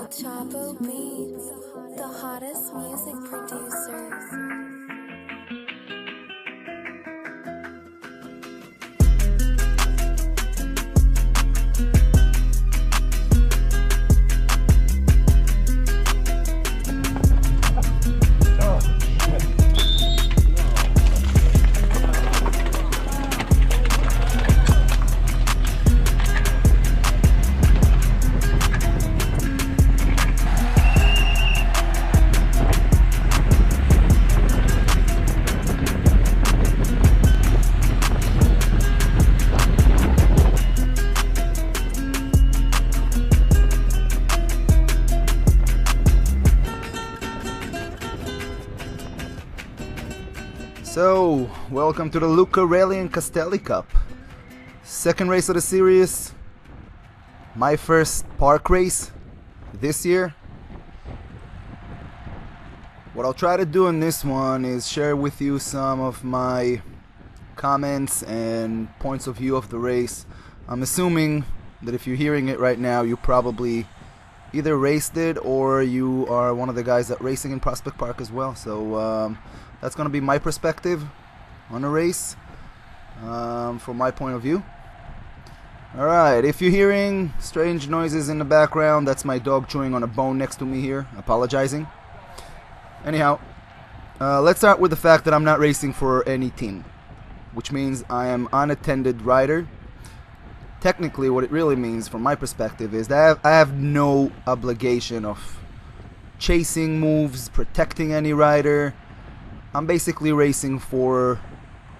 Chavo Beats, the hottest music producer. So, welcome to the Lucarelli Castaldi Cup. Second race of the series. My first park race this year. What I'll try to do in this one is share with you some of my comments and points of view of the race. I'm assuming that if you're hearing it right now, you probably either raced it or you are one of the guys that racing in Prospect Park as well. So that's going to be my perspective on a race from my point of view. Alright, if you're hearing strange noises in the background, that's my dog chewing on a bone next to me here, apologizing. Anyhow, let's start with the fact that I'm not racing for any team, which means I am unattended rider. Technically, what it really means from my perspective is that I have no obligation of chasing moves, protecting any rider. I'm basically racing for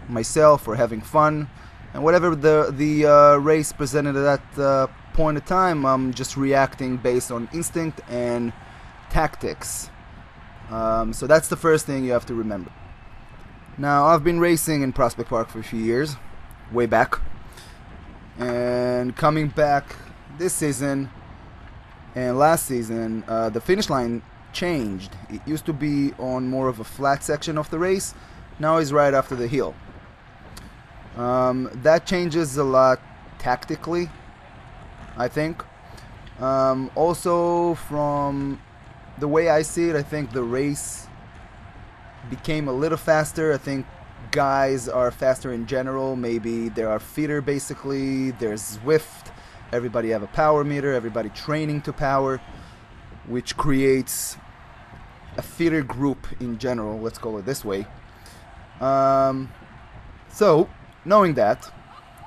myself or having fun, and whatever the race presented at that point of time, I'm just reacting based on instinct and tactics. So that's the first thing you have to remember. Now, I've been racing in Prospect Park for a few years, way back, and coming back this season and last season, the finish line changed. It used to be on more of a flat section of the race. Now it's right after the hill. That changes a lot tactically, I think. Also, from the way I see it, I think the race became a little faster. I think guys are faster in general. Maybe they are fitter, basically. There's Zwift. Everybody have a power meter. Everybody training to power, which creates a fitter group in general, let's call it this way. So, knowing that,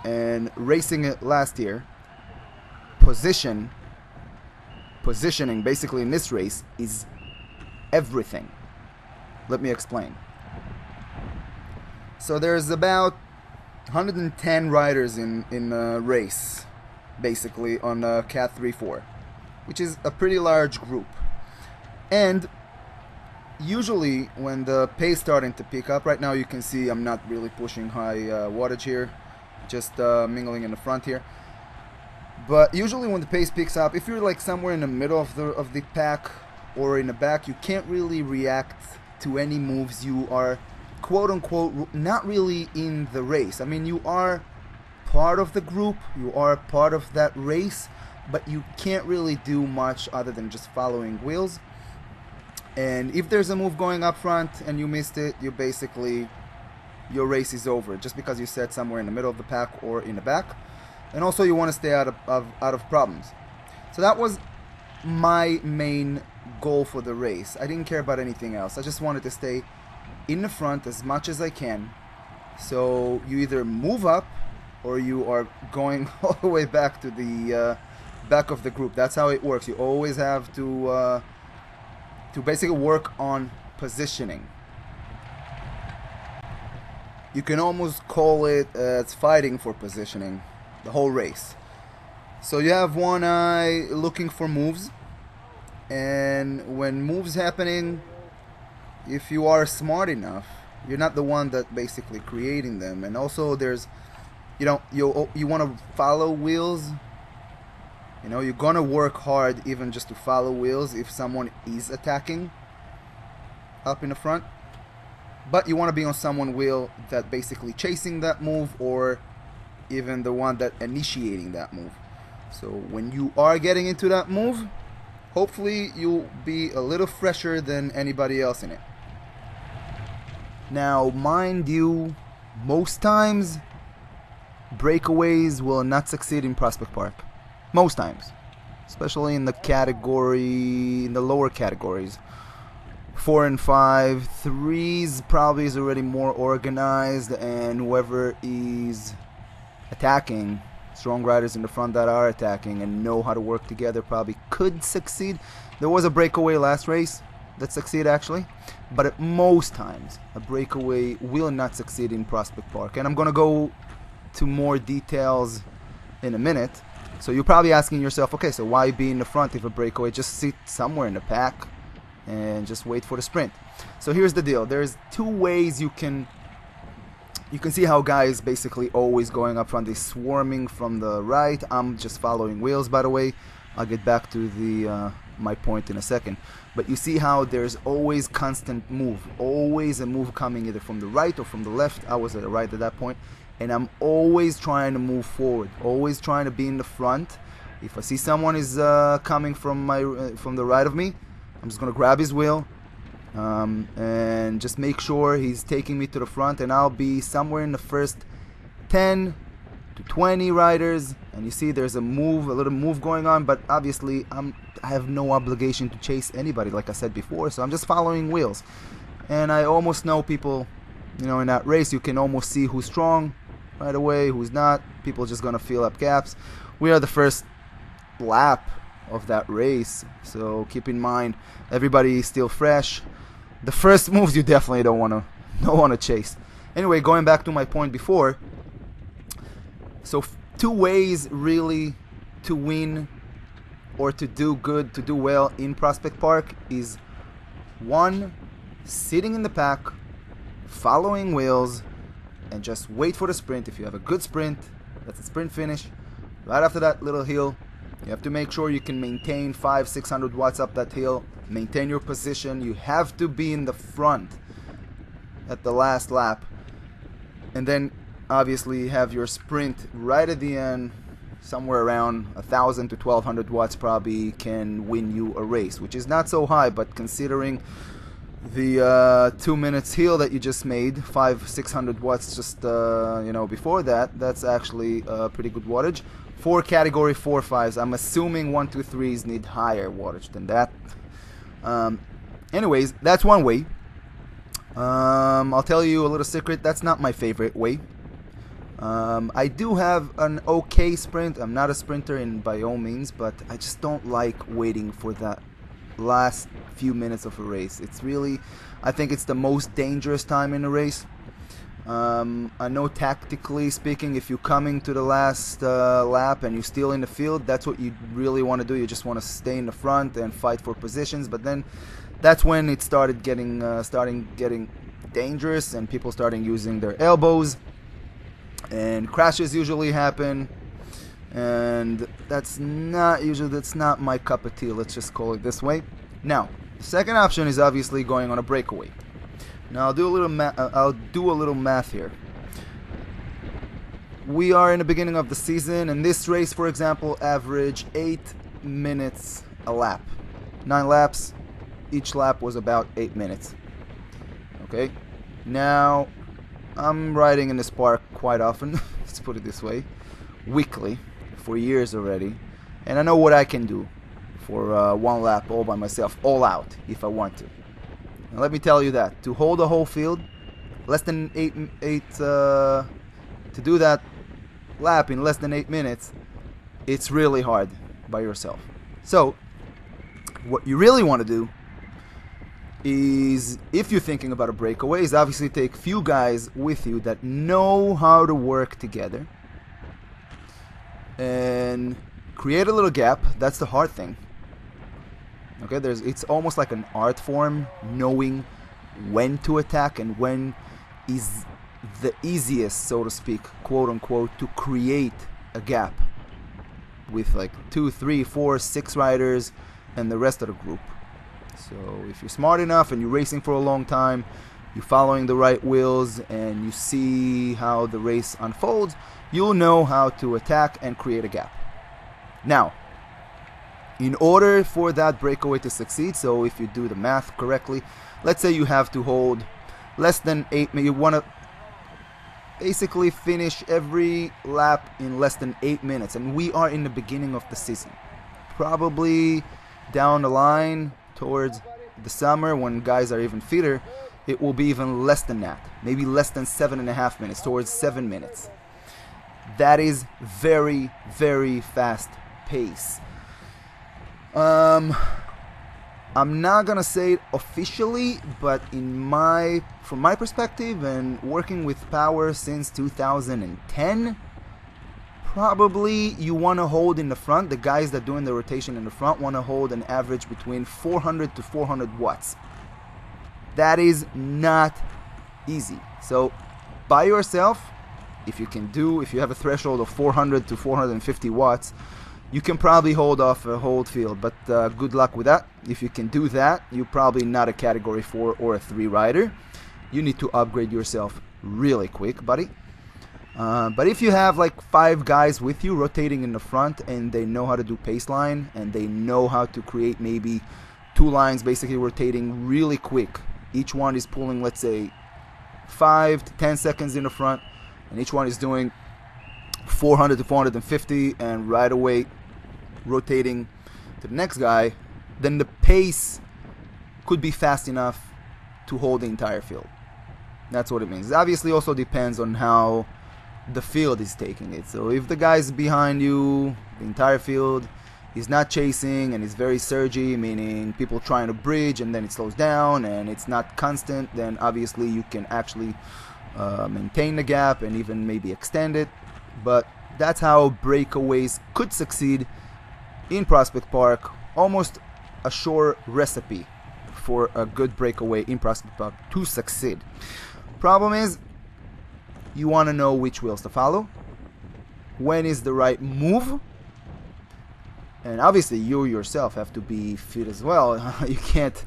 and racing it last year, positioning basically in this race is everything. Let me explain. So there's about 110 riders in a race, basically, on Cat 3-4, which is a pretty large group. And usually when the pace starting to pick up, right now you can see I'm not really pushing high wattage here, just mingling in the front here. But usually when the pace picks up, if you're like somewhere in the middle of the pack or in the back, you can't really react to any moves. You are quote unquote not really in the race. I mean, you are part of the group, you are part of that race, but you can't really do much other than just following wheels. And if there's a move going up front and you missed it, you basically, your race is over just because you sat somewhere in the middle of the pack or in the back. And also you want to stay out of problems. So that was my main goal for the race. I didn't care about anything else. I just wanted to stay in the front as much as I can. So you either move up or you are going all the way back to the back of the group. That's how it works. You always have to basically work on positioning. You can almost call it it's fighting for positioning, the whole race. So you have one eye looking for moves, and when moves happening, if you are smart enough, you're not the one that basically creating them. And also there's, you want to follow wheels. You're gonna work hard even just to follow wheels if someone is attacking up in the front. But you want to be on someone's wheel that basically chasing that move, or even the one that initiating that move. So when you are getting into that move, hopefully you'll be a little fresher than anybody else in it. Now, mind you, most times breakaways will not succeed in Prospect Park. Most times. Especially in the lower categories. 4 and 5. 3s probably is already more organized, and whoever is attacking, strong riders in the front that are attacking and know how to work together, probably could succeed. There was a breakaway last race that succeeded actually, but at most times a breakaway will not succeed in Prospect Park, and I'm gonna go to more details in a minute. So you're probably asking yourself, okay, so why be in the front if a breakaway? Just sit somewhere in the pack and just wait for the sprint. So here's the deal. There's two ways you can see how guys basically always going up front. They're swarming from the right. I'm just following wheels, by the way. I'll get back to the my point in a second. But you see how there's always constant move. Always a move coming either from the right or from the left. I was at the right at that point. And I'm always trying to move forward. Always trying to be in the front. If I see someone is coming from the right of me, I'm just going to grab his wheel. And just make sure he's taking me to the front, and I'll be somewhere in the first 10 to 20 riders. And you see there's a little move going on, but obviously I have no obligation to chase anybody, like I said before, so I'm just following wheels. And I almost know people, in that race you can almost see who's strong right away, who's not. People are just gonna fill up gaps. We are the first lap of that race, so keep in mind everybody is still fresh. The first moves you definitely don't wanna chase. Anyway, going back to my point before, so two ways really to win or to do good, to do well in Prospect Park is one, sitting in the pack, following wheels, and just wait for the sprint. If you have a good sprint, that's a sprint finish. Right after that little hill, you have to make sure you can maintain 500-600 watts up that hill, maintain your position. You have to be in the front at the last lap, and then obviously have your sprint right at the end. Somewhere around 1,000 to 1,200 watts probably can win you a race, which is not so high, but considering the 2 minutes hill that you just made, 500-600 watts just before that, that's actually pretty good wattage for category 4-5s. I'm assuming 1-2-3s need higher wattage than that. Anyways, that's one way. I'll tell you a little secret, that's not my favorite way. I do have an okay sprint. I'm not a sprinter by all means, but I just don't like waiting for that last few minutes of a race. It's really, I think it's the most dangerous time in a race. I know tactically speaking, if you're coming to the last lap and you're still in the field, that's what you really want to do. You just want to stay in the front and fight for positions. But then that's when it started getting dangerous, and people starting using their elbows, and crashes usually happen. And that's not my cup of tea, let's just call it this way. Now, the second option is obviously going on a breakaway. Now I'll do a little math here. We are in the beginning of the season, and this race, for example, averaged 8 minutes a lap. 9 laps, each lap was about 8 minutes. Okay? Now, I'm riding in this park quite often, let's put it this way, weekly, for years already, and I know what I can do for one lap all by myself, all out, if I want to. Now let me tell you that to hold a whole field, less than 8 to do that lap in less than 8 minutes, it's really hard by yourself. So what you really want to do is, if you're thinking about a breakaway, is obviously take few guys with you that know how to work together and create a little gap. That's the hard thing. Okay, it's almost like an art form, knowing when to attack and when is the easiest, so to speak, quote unquote, to create a gap with like 2, 3, 4, 6 riders and the rest of the group. So if you're smart enough and you're racing for a long time, you're following the right wheels, and you see how the race unfolds, you'll know how to attack and create a gap. Now, In order for that breakaway to succeed, so if you do the math correctly, let's say you have to hold less than 8 minutes. You want to basically finish every lap in less than 8 minutes, and we are in the beginning of the season. Probably down the line towards the summer when guys are even fitter, it will be even less than that, maybe less than 7.5 minutes, towards 7 minutes. That is very, very fast pace. I'm not gonna say it officially, but from my perspective and working with power since 2010, probably you want to hold in the front. The guys that doing the rotation in the front want to hold an average between 400 to 400 watts. That is not easy. So by yourself, if you have a threshold of 400 to 450 watts, you can probably hold off a whole field, but good luck with that. If you can do that, you're probably not a category 4 or a 3 rider. You need to upgrade yourself really quick, buddy. But if you have like 5 guys with you rotating in the front and they know how to do pace line and they know how to create maybe 2 lines basically rotating really quick. Each one is pulling, let's say, 5 to 10 seconds in the front, and each one is doing 400 to 450 and right away rotating to the next guy, then the pace could be fast enough to hold the entire field. That's what it means. It obviously also depends on how the field is taking it. So if the guy's behind you, the entire field is not chasing and it's very surgy, meaning people trying to bridge and then it slows down and it's not constant, then obviously you can actually maintain the gap and even maybe extend it. But that's how breakaways could succeed in Prospect Park. Almost a sure recipe for a good breakaway in Prospect Park to succeed. Problem is, you want to know which wheels to follow, when is the right move, and obviously you yourself have to be fit as well. You can't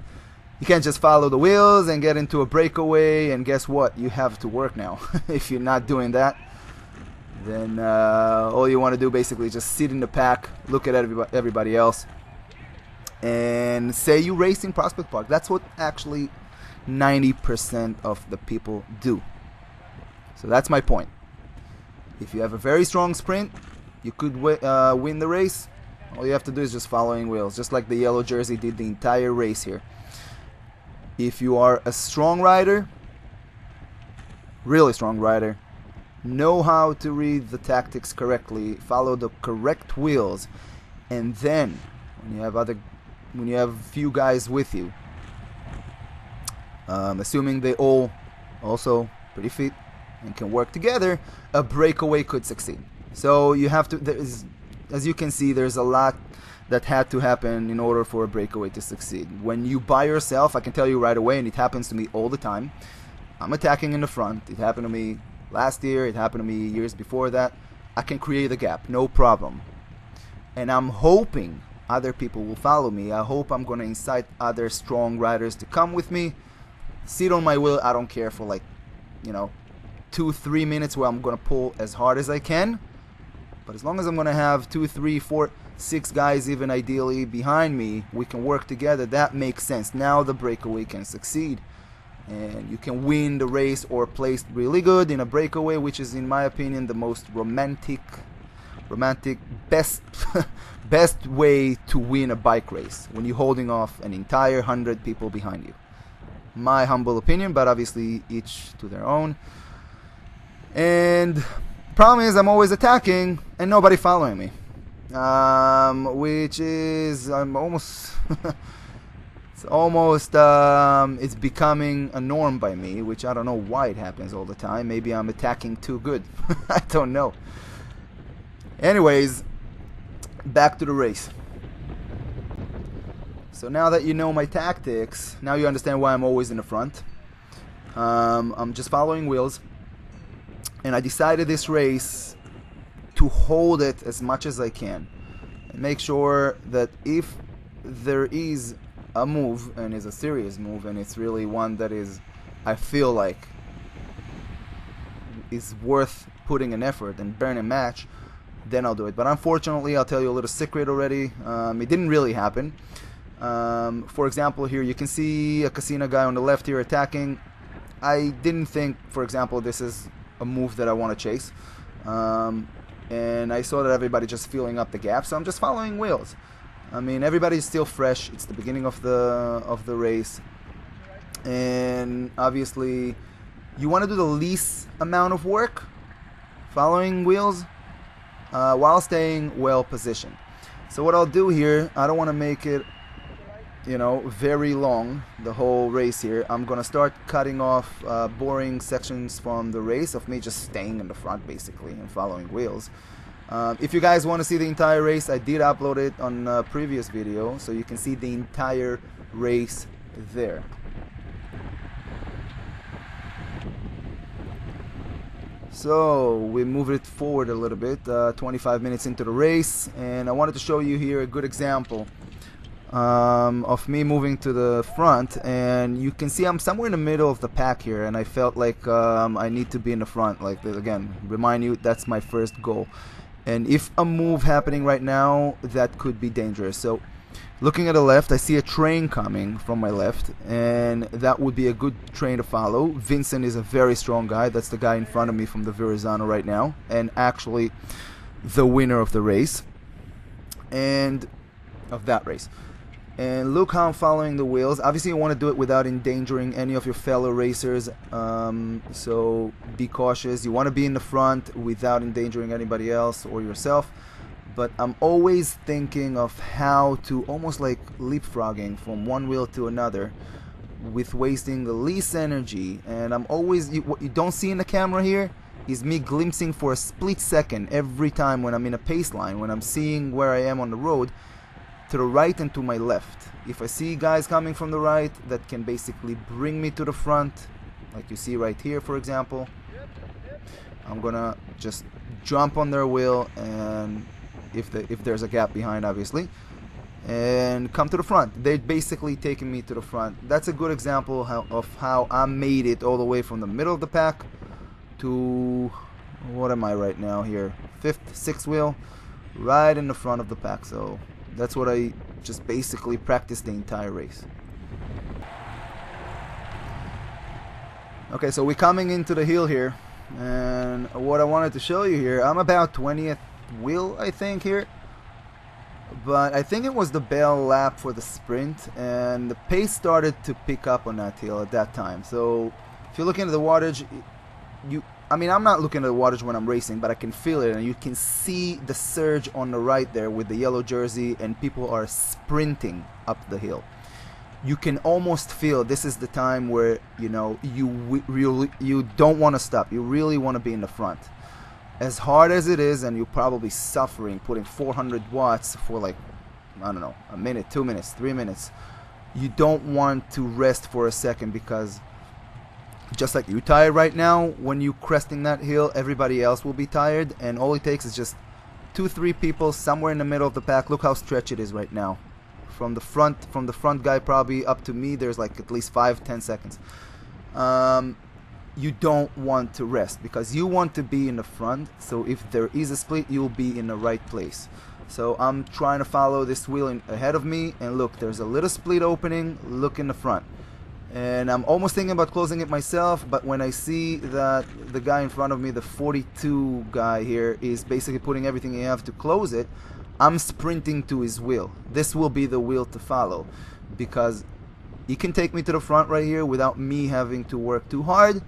just follow the wheels and get into a breakaway, and guess what? You have to work now. If you're not doing that, then all you want to do basically is just sit in the pack, look at everybody else, and say you race in Prospect Park. That's what actually 90% of the people do. So that's my point. If you have a very strong sprint, you could win the race. All you have to do is just following wheels, just like the yellow jersey did the entire race here. If you are a strong rider, really strong rider, know how to read the tactics correctly, follow the correct wheels, and then when you have a few guys with you, assuming they all also pretty fit and can work together, a breakaway could succeed. So you have to, as you can see, there's a lot that had to happen in order for a breakaway to succeed. When you by yourself, I can tell you right away, and it happens to me all the time, I'm attacking in the front. It happened to me last year, it happened to me years before that. I can create a gap, no problem. And I'm hoping other people will follow me. I hope I'm going to incite other strong riders to come with me. Sit on my wheel, I don't care, for 2-3 minutes where I'm going to pull as hard as I can. But as long as I'm going to have 2, 3, 4, 6 guys even ideally behind me, we can work together. That makes sense. Now the breakaway can succeed. And you can win the race or place really good in a breakaway, which is, in my opinion, the most romantic, best way to win a bike race, when you're holding off an entire 100 people behind you. My humble opinion, but obviously each to their own. And the problem is I'm always attacking and nobody following me, which is it's becoming a norm by me, which I don't know why it happens all the time. Maybe I'm attacking too good. I don't know. Anyways, back to the race. So now that you know my tactics, now you understand why I'm always in the front. I'm just following wheels, and I decided this race to hold it as much as I can and make sure that if there is a move, and is a serious move, and it's really one that is, I feel like, is worth putting an effort and burn a match, then I'll do it. But unfortunately, I'll tell you a little secret already. It didn't really happen. For example, here you can see a casino guy on the left here attacking. I didn't think, for example, this is a move that I want to chase. And I saw that everybody just filling up the gap, so I'm just following wheels. I mean, everybody's still fresh. It's the beginning of the race, and obviously, you want to do the least amount of work, following wheels, while staying well positioned. So what I'll do here, I don't want to make it, you know, very long, the whole race here. I'm gonna start cutting off boring sections from the race of me just staying in the front basically and following wheels. If you guys want to see the entire race, I did upload it on a previous video, so you can see the entire race there. So we moved it forward a little bit, 25 minutes into the race, and I wanted to show you here a good example of me moving to the front. And you can see I'm somewhere in the middle of the pack here, and I felt like I need to be in the front. Like, again, remind you, that's my first goal. And if a move happening right now, that could be dangerous. So looking at the left, I see a train coming from my left, and that would be a good train to follow. Vincent is a very strong guy. That's the guy in front of me from the Verrazano right now, and actually the winner of the race, and of that race. And look how I'm following the wheels. Obviously you want to do it without endangering any of your fellow racers, so be cautious. You want to be in the front without endangering anybody else or yourself. But I'm always thinking of how to, almost like leapfrogging from one wheel to another with wasting the least energy. And I'm always, what you don't see in the camera here is me glimpsing for a split second every time when I'm in a pace line, when I'm seeing where I am on the road, to the right and to my left. If I see guys coming from the right that can basically bring me to the front, like you see right here for example, I'm gonna just jump on their wheel, and if there's a gap behind obviously, and come to the front. They're basically taking me to the front. That's a good example of how I made it all the way from the middle of the pack to, what am I right now here, 5th, 6th wheel, right in the front of the pack. So that's what I just basically practiced the entire race. Okay, so we're coming into the hill here, and what I wanted to show you here, I'm about 20th wheel I think here, but I think it was the bell lap for the sprint, and the pace started to pick up on that hill at that time. So if you're looking at the wattage, I mean, I'm not looking at the wattage when I'm racing, but I can feel it, and you can see the surge on the right there with the yellow jersey, and people are sprinting up the hill. You can almost feel this is the time where, you know, you don't want to stop. You really want to be in the front. As hard as it is, and you're probably suffering putting 400 watts for like, I don't know, a minute, 2 minutes, 3 minutes. You don't want to rest for a second, because just like you're tired right now, when you're cresting that hill, everybody else will be tired, and all it takes is just 2-3 people somewhere in the middle of the pack. Look how stretched it is right now. From the front guy probably up to me, there's like at least 5-10 seconds. You don't want to rest, because you want to be in the front, so if there is a split, you'll be in the right place. So I'm trying to follow this wheel ahead of me, and look, there's a little split opening, look in the front. And I'm almost thinking about closing it myself, but when I see that the guy in front of me, the 42 guy here, is basically putting everything he has to close it, I'm sprinting to his wheel. This will be the wheel to follow, because he can take me to the front right here without me having to work too hard.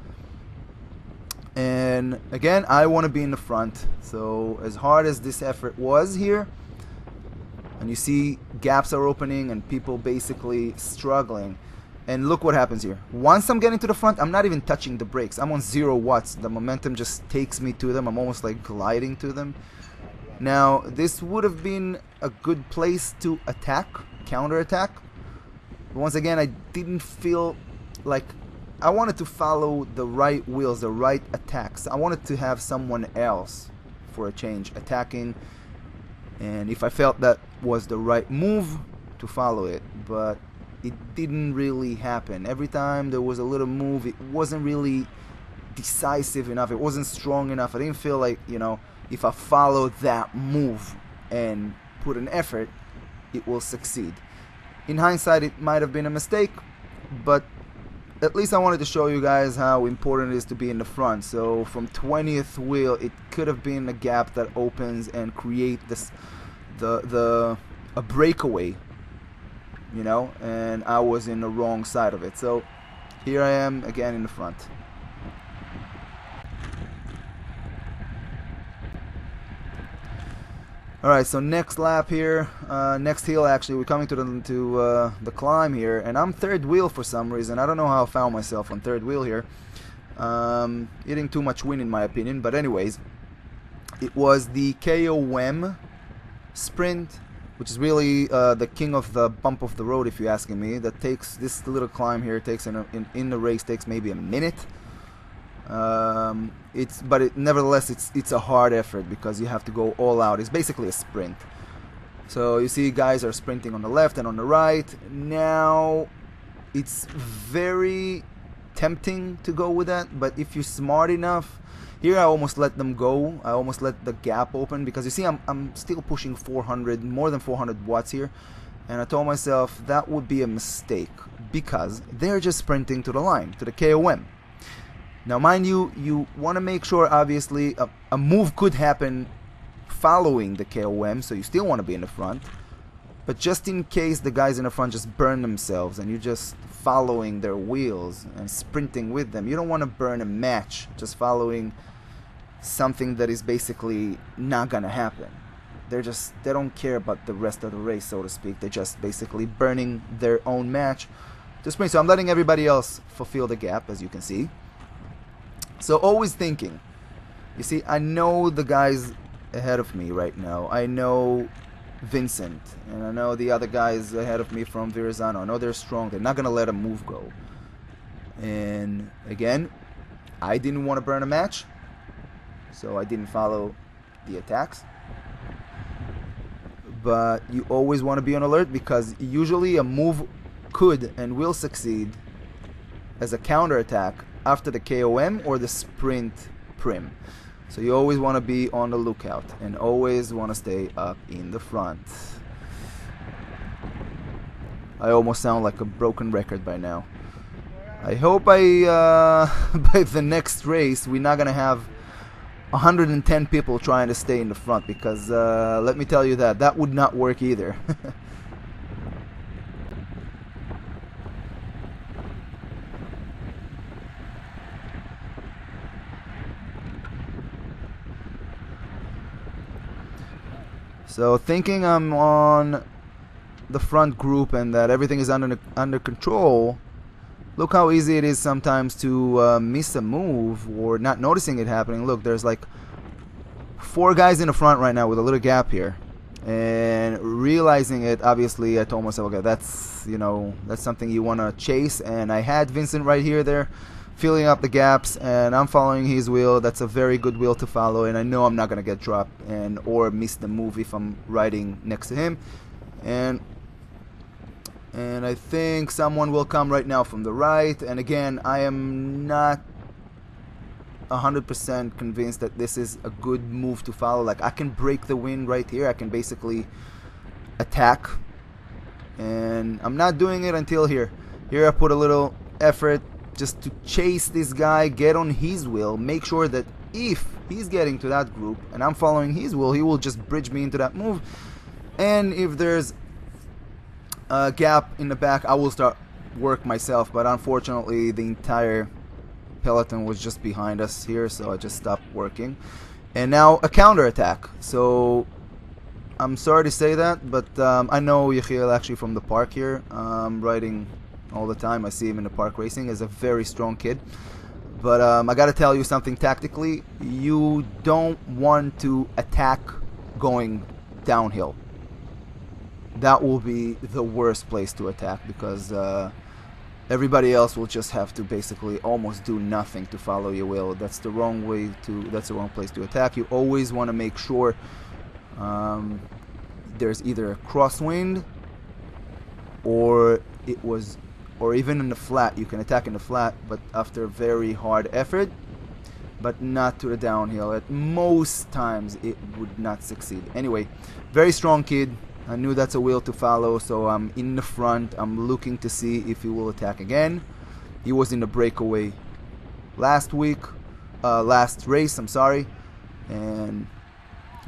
And again, I want to be in the front. So as hard as this effort was here, and you see gaps are opening and people basically struggling, and look what happens here. Once I'm getting to the front, I'm not even touching the brakes. I'm on 0 watts. The momentum just takes me to them. I'm almost like gliding to them. Now, this would have been a good place to attack, counter-attack. But once again, I didn't feel like I wanted to follow the right wheels, the right attacks. I wanted to have someone else, for a change, attacking. And if I felt that was the right move, to follow it. But it didn't really happen. Every time there was a little move, it wasn't really decisive enough. It wasn't strong enough. I didn't feel like, you know, if I follow that move and put an effort, it will succeed. In hindsight, it might have been a mistake, but at least I wanted to show you guys how important it is to be in the front. So from 20th wheel, it could have been a gap that opens and create this a breakaway, you know, and I was in the wrong side of it. So here I am again in the front. Alright, so next lap here, next hill actually, we're coming to the climb here, and I'm third wheel for some reason. I don't know how I found myself on third wheel here. Eating too much wind in my opinion, but anyways, it was the KOM sprint, which is really the king of the bump of the road if you're asking me. That takes, this little climb here takes in the race takes maybe a minute. Nevertheless it's a hard effort because you have to go all out. It's basically a sprint. So you see guys are sprinting on the left and on the right. Now it's very tempting to go with that, but if you're smart enough, here I almost let them go. I almost let the gap open because you see I'm still pushing 400, more than 400 watts here, and I told myself that would be a mistake because they're just sprinting to the line, to the KOM. Now mind you, you want to make sure obviously a move could happen following the KOM, so you still want to be in the front, but just in case the guys in the front just burn themselves and you're just following their wheels and sprinting with them, you don't want to burn a match just following something that is basically not gonna happen. They don't care about the rest of the race, so to speak. They're just basically burning their own match to sprint. So I'm letting everybody else fulfill the gap, as you can see. So always thinking, you see, I know the guys ahead of me right now. I know Vincent, and I know the other guys ahead of me from Verrazano. I know they're strong. They're not gonna let a move go. And again, I didn't want to burn a match, so I didn't follow the attacks. But you always want to be on alert because usually a move could and will succeed as a counter attack after the KOM or the sprint prim. So you always want to be on the lookout and always want to stay up in the front. I almost sound like a broken record by now. I hope by the next race we're not gonna have 110 people trying to stay in the front, because let me tell you that would not work either. So thinking I'm on the front group and that everything is under control, look how easy it is sometimes to miss a move or not noticing it happening. Look, there's like 4 guys in the front right now with a little gap here, and realizing it, obviously I told myself, okay, that's, you know, that's something you want to chase. And I had Vincent right here there filling up the gaps, and I'm following his wheel. That's a very good wheel to follow, and I know I'm not gonna get dropped and or miss the move if I'm riding next to him. And I think someone will come right now from the right, and again, I am not 100% convinced that this is a good move to follow. Like, I can break the wind right here, I can basically attack, and I'm not doing it until here. Here I put a little effort just to chase this guy, get on his wheel, make sure that if he's getting to that group and I'm following his wheel, he will just bridge me into that move. And if there's a gap in the back, I will start work myself. But unfortunately, the entire peloton was just behind us here, so I just stopped working. And now a counter attack. So I'm sorry to say that, but I know Yechiel actually from the park here, riding all the time. I see him in the park racing. Is a very strong kid. But I gotta tell you something tactically. You don't want to attack going downhill. That will be the worst place to attack, because everybody else will just have to basically almost do nothing to follow your wheel. That's the wrong way to. That's the wrong place to attack. You always want to make sure there's either a crosswind or even in the flat. You can attack in the flat, but after very hard effort. but not to the downhill. At most times it would not succeed. Anyway, very strong kid. I knew that's a wheel to follow, so I'm in the front. I'm looking to see if he will attack again. He was in the breakaway last race, I'm sorry, and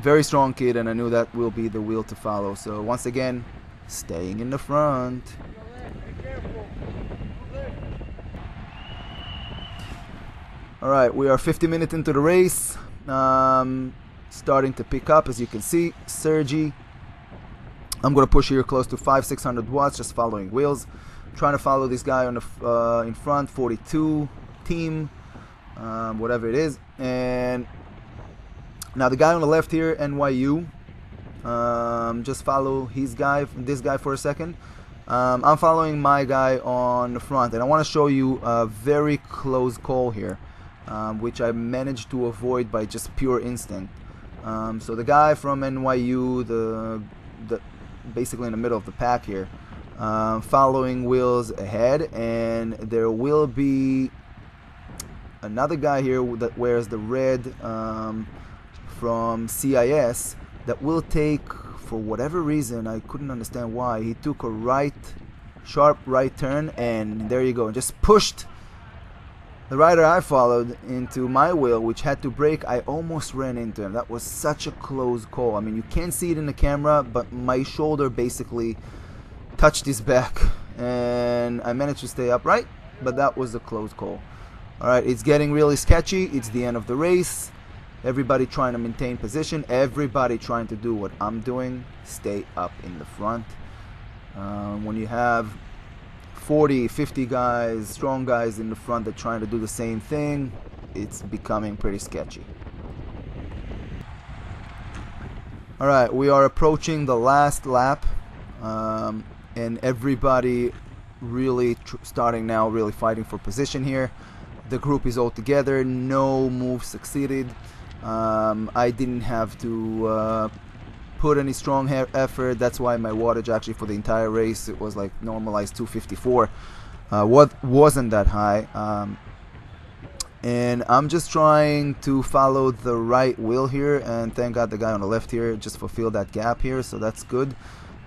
very strong kid, and I knew that will be the wheel to follow. So once again, staying in the front. Alright, we are 50 minutes into the race. Starting to pick up, as you can see. Sergi, I'm going to push here close to 500-600 watts, just following wheels. Trying to follow this guy on the in front, 42 team, whatever it is. And now the guy on the left here, NYU, just follow this guy for a second. I'm following my guy on the front, and I want to show you a very close call here, which I managed to avoid by just pure instinct. So the guy from NYU, the basically in the middle of the pack here, following wheels ahead, and there will be another guy here that wears the red from CIS that will take, for whatever reason, I couldn't understand why, he took a sharp right turn, and there you go, and just pushed the rider I followed into my wheel, which had to brake. I almost ran into him. That was such a close call. I mean, you can't see it in the camera, but my shoulder basically touched his back, and I managed to stay upright, but that was a close call. Alright, it's getting really sketchy. It's the end of the race. Everybody trying to maintain position. Everybody trying to do what I'm doing. Stay up in the front. When you have 40, 50 guys, strong guys in the front that trying to do the same thing, it's becoming pretty sketchy. Alright, we are approaching the last lap, and everybody really starting now, really fighting for position here. The group is all together, no move succeeded. I didn't have to put any strong effort. That's why my wattage actually for the entire race, it was like normalized 254. What wasn't that high, and I'm just trying to follow the right wheel here, and thank God the guy on the left here just fulfilled that gap here, so that's good.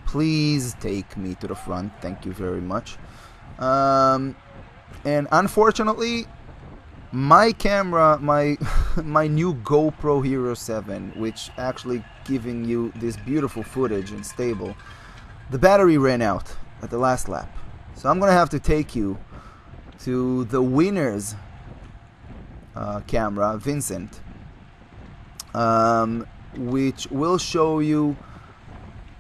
Please take me to the front, thank you very much. And unfortunately, my camera, my new GoPro Hero 7, which actually giving you this beautiful footage and stable, the battery ran out at the last lap. So I'm gonna have to take you to the winner's camera, Vincent, which will show you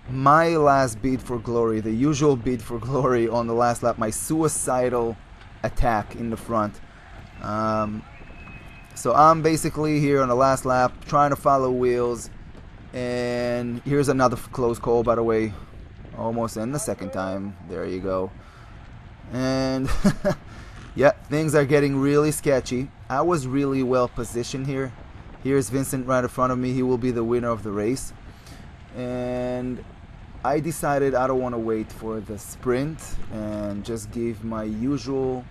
my last bid for glory, the usual bid for glory on the last lap, my suicidal attack in the front. So I'm basically here on the last lap trying to follow wheels, and here's another close call, by the way, almost in the second time. There you go. And yeah, things are getting really sketchy. I was really well positioned here. Here's Vincent right in front of me. He will be the winner of the race, and I decided I don't want to wait for the sprint and just give my usual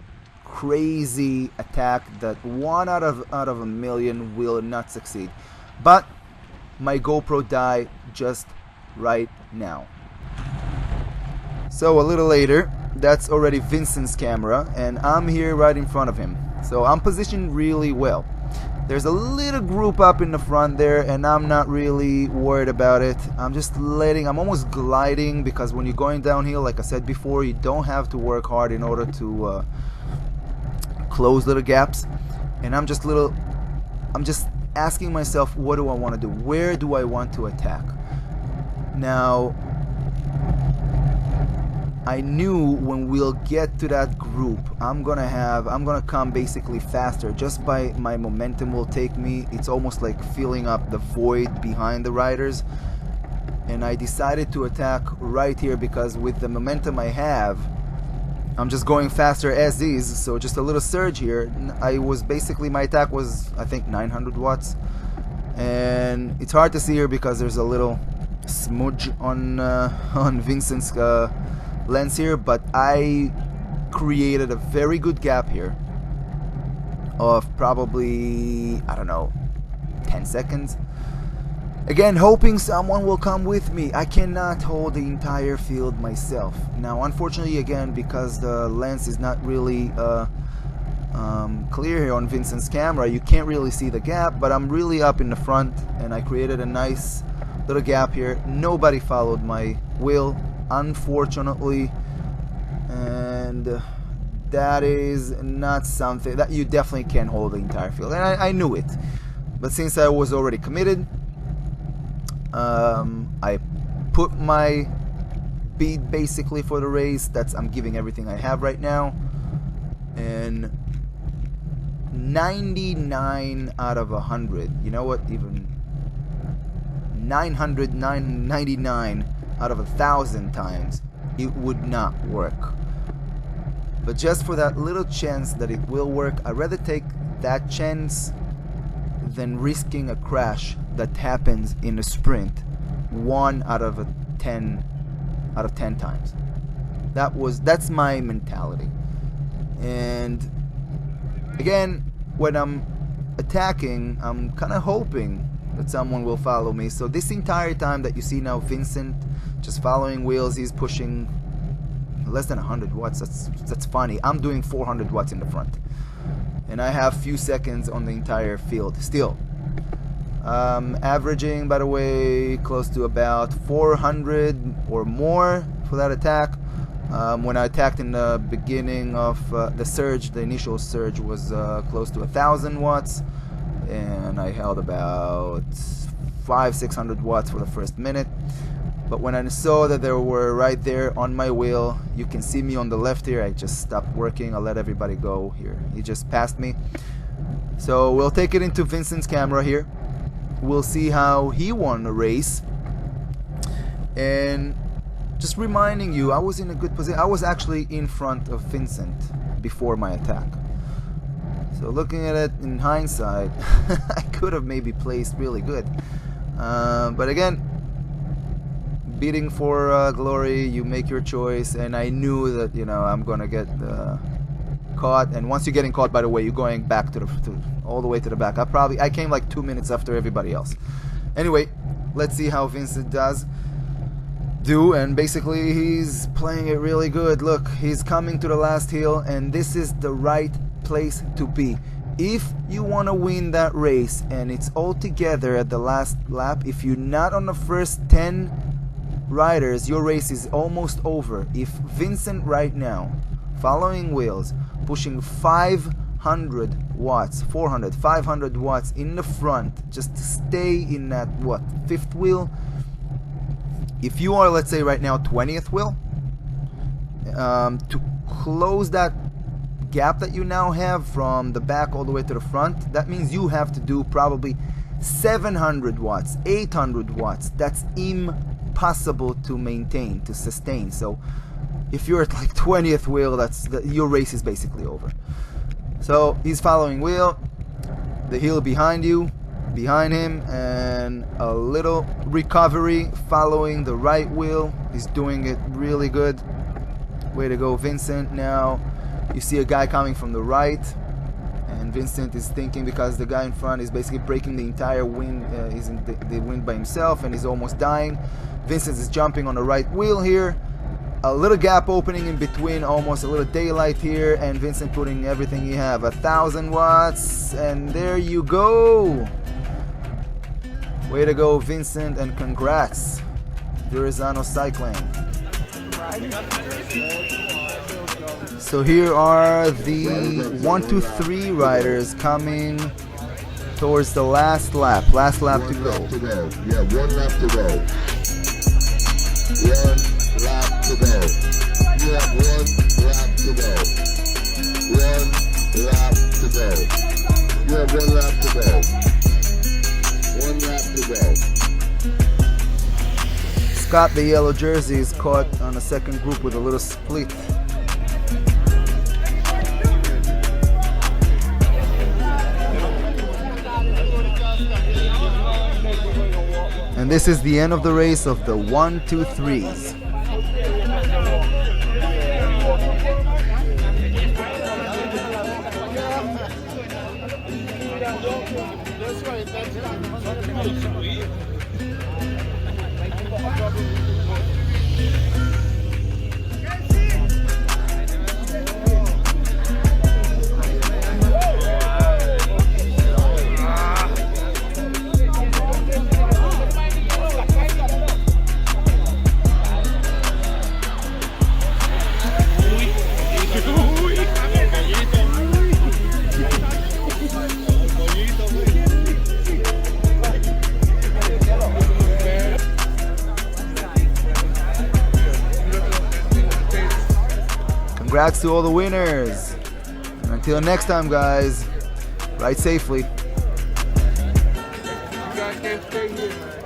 crazy attack that 1 out of a million will not succeed. But my GoPro died just right now. So a little later, that's already Vincent's camera, and I'm here right in front of him. So I'm positioned really well. There's a little group up in the front there, and I'm not really worried about it. I'm almost gliding, because when you're going downhill, like I said before, you don't have to work hard in order to close little gaps. And I'm just asking myself, what do I want to do? Where do I want to attack? Now, I knew when we'll get to that group, I'm gonna come basically faster. Just by my momentum will take me. It's almost like filling up the void behind the riders. And I decided to attack right here, because with the momentum I have, I'm just going faster as is. So just a little surge here. My attack was, I think, 900 watts. And it's hard to see here because there's a little smudge on Vincent's lens here, but I created a very good gap here. of probably, I don't know, 10 seconds. Again, hoping someone will come with me. I cannot hold the entire field myself. Now, unfortunately, again, because the lens is not really clear here on Vincent's camera, you can't really see the gap, but I'm really up in the front, and I created a nice little gap here. Nobody followed my wheel, unfortunately, and that is not something that you definitely can't hold the entire field, and I knew it. But since I was already committed, I put my beat basically for the race. I'm giving everything I have right now, and 99 out of 100, you know what, even 999 out of 1,000 times it would not work. But just for that little chance that it will work, I'd rather take that chance than risking a crash that happens in a sprint 1 out of 10 times. That's my mentality. And again, when I'm attacking, I'm kind of hoping that someone will follow me. So this entire time that you see now Vincent just following wheels, he's pushing less than 100 watts. That's funny. I'm doing 400 watts in the front, and I have few seconds on the entire field still. Averaging, by the way, close to about 400 or more for that attack. When I attacked in the beginning of the surge, the initial surge was close to 1,000 watts, and I held about 500-600 watts for the first minute. But when I saw that they were right there on my wheel, you can see me on the left here, I just stopped working. I let everybody go here. He just passed me. So we'll take it into Vincent's camera here. We'll see how he won the race. And just reminding you, I was in a good position. I was actually in front of Vincent before my attack. So looking at it in hindsight, I could have maybe placed really good. But again, bidding for glory, you make your choice, and I knew that, you know, I'm gonna get caught. And once you're getting caught, by the way, you're going back to all the way to the back. I came like 2 minutes after everybody else. Anyway, let's see how Vincent do, and basically he's playing it really good. Look, he's coming to the last hill, and this is the right place to be. If you want to win that race and it's all together at the last lap, if you're not on the first 10 riders, your race is almost over. If Vincent right now, following wheels, pushing 500 watts, 400, 500 watts in the front, just to stay in that, what, 5th wheel. If you are, let's say right now, 20th wheel, to close that gap that you now have from the back all the way to the front, that means you have to do probably 700 watts, 800 watts. That's impossible to maintain, to sustain. So if you're at like 20th wheel, your race is basically over. So he's following wheel, the hill behind you, behind him, and a little recovery following the right wheel. He's doing it really good. Way to go, Vincent. Now you see a guy coming from the right, and Vincent is thinking, because the guy in front is basically breaking the entire wind, he's in the wind by himself and he's almost dying. Vincent is jumping on the right wheel here, a little gap opening in between, almost a little daylight here, and Vincent putting everything he have, 1,000 watts, and there you go. Way to go, Vincent, and congrats, Verrazano Cycling. So here are the 1, 2, 3 riders coming towards the last lap to go. Yeah, 1 lap to go. 1 lap to go. You have 1 lap to go. 1 lap to go. You have 1 lap to go. 1 lap to go. Scott, the yellow jersey, is caught on the second group with a little split. And this is the end of the race of the 1, 2, 3s. Congrats to all the winners. And until next time, guys, ride safely. You guys can't stay here, man.